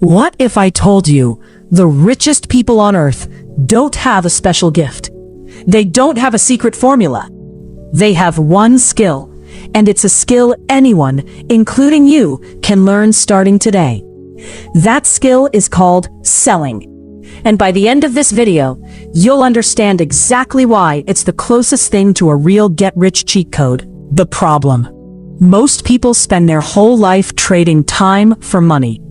What if I told you the richest people on earth don't have a special gift? They don't have a secret formula. They have one skill, and it's a skill anyone, including you, can learn starting today. That skill is called selling. And by the end of this video, you'll understand exactly why it's the closest thing to a real get-rich cheat code. The problem: most people spend their whole life trading time for money.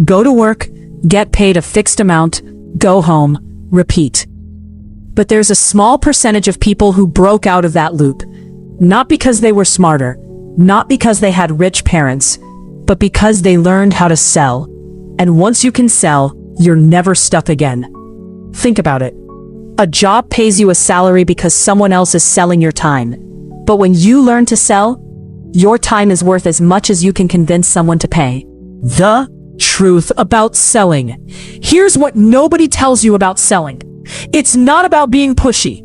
Go to work, get paid a fixed amount, go home, repeat. But there's a small percentage of people who broke out of that loop. Not because they were smarter, not because they had rich parents, but because they learned how to sell. And once you can sell, you're never stuck again. Think about it. A job pays you a salary because someone else is selling your time. But when you learn to sell, your time is worth as much as you can convince someone to pay. The truth about selling. Here's what nobody tells you about selling. It's not about being pushy.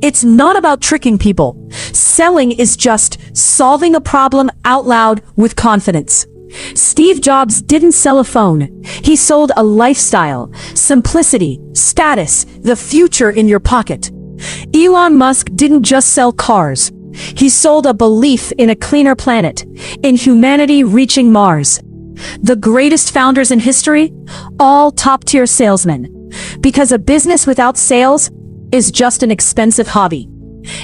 It's not about tricking people. Selling is just solving a problem out loud with confidence. Steve Jobs didn't sell a phone. He sold a lifestyle, simplicity, status, the future in your pocket. Elon Musk didn't just sell cars. He sold a belief in a cleaner planet, in humanity reaching Mars. The greatest founders in history, all top-tier salesmen. Because a business without sales is just an expensive hobby.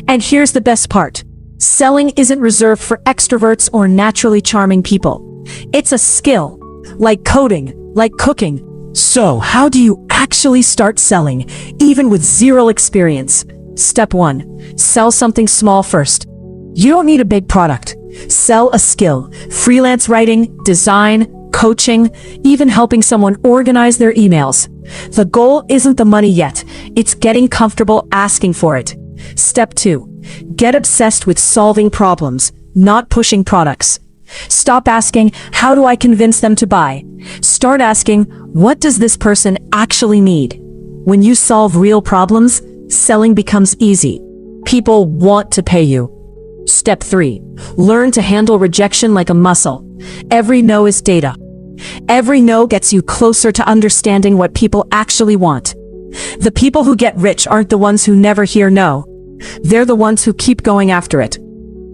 And here's the best part. Selling isn't reserved for extroverts or naturally charming people. It's a skill, like coding, like cooking. So, how do you actually start selling, even with zero experience? Step 1. Sell something small first. You don't need a big product. Sell a skill. Freelance writing, design, coaching, even helping someone organize their emails. The goal isn't the money yet. It's getting comfortable asking for it. Step 2. Get obsessed with solving problems, not pushing products. Stop asking, how do I convince them to buy? Start asking, what does this person actually need? When you solve real problems, selling becomes easy. People want to pay you. Step 3. Learn to handle rejection like a muscle. Every no is data. Every no gets you closer to understanding what people actually want. The people who get rich aren't the ones who never hear no. They're the ones who keep going after it.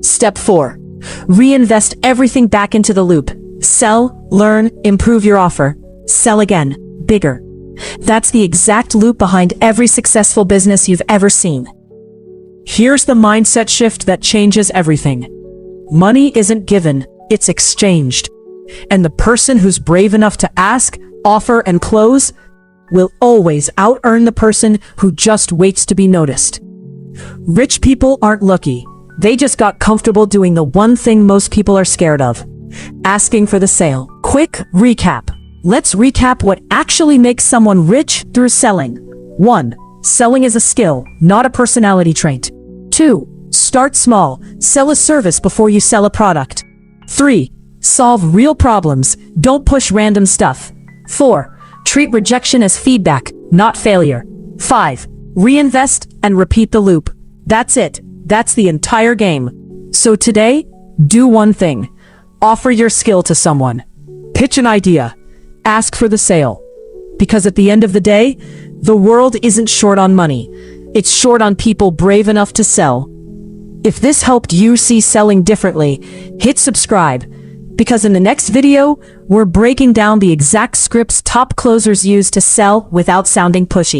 Step 4. Reinvest everything back into the loop. Sell, learn, improve your offer. Sell again, bigger. That's the exact loop behind every successful business you've ever seen. Here's the mindset shift that changes everything. Money isn't given, it's exchanged. And the person who's brave enough to ask, offer, and close will always out-earn the person who just waits to be noticed. Rich people aren't lucky. They just got comfortable doing the one thing most people are scared of: asking for the sale. Quick recap. Let's recap what actually makes someone rich through selling. 1. Selling is a skill, not a personality trait. 2. Start small. Sell a service before you sell a product. 3. Solve real problems. Don't push random stuff. 4. Treat rejection as feedback, not failure. 5. Reinvest and repeat the loop. That's it. That's the entire game. So today, do one thing. Offer your skill to someone. Pitch an idea. Ask for the sale. Because at the end of the day, the world isn't short on money. It's short on people brave enough to sell. If this helped you see selling differently, hit subscribe. Because in the next video, we're breaking down the exact scripts top closers use to sell without sounding pushy.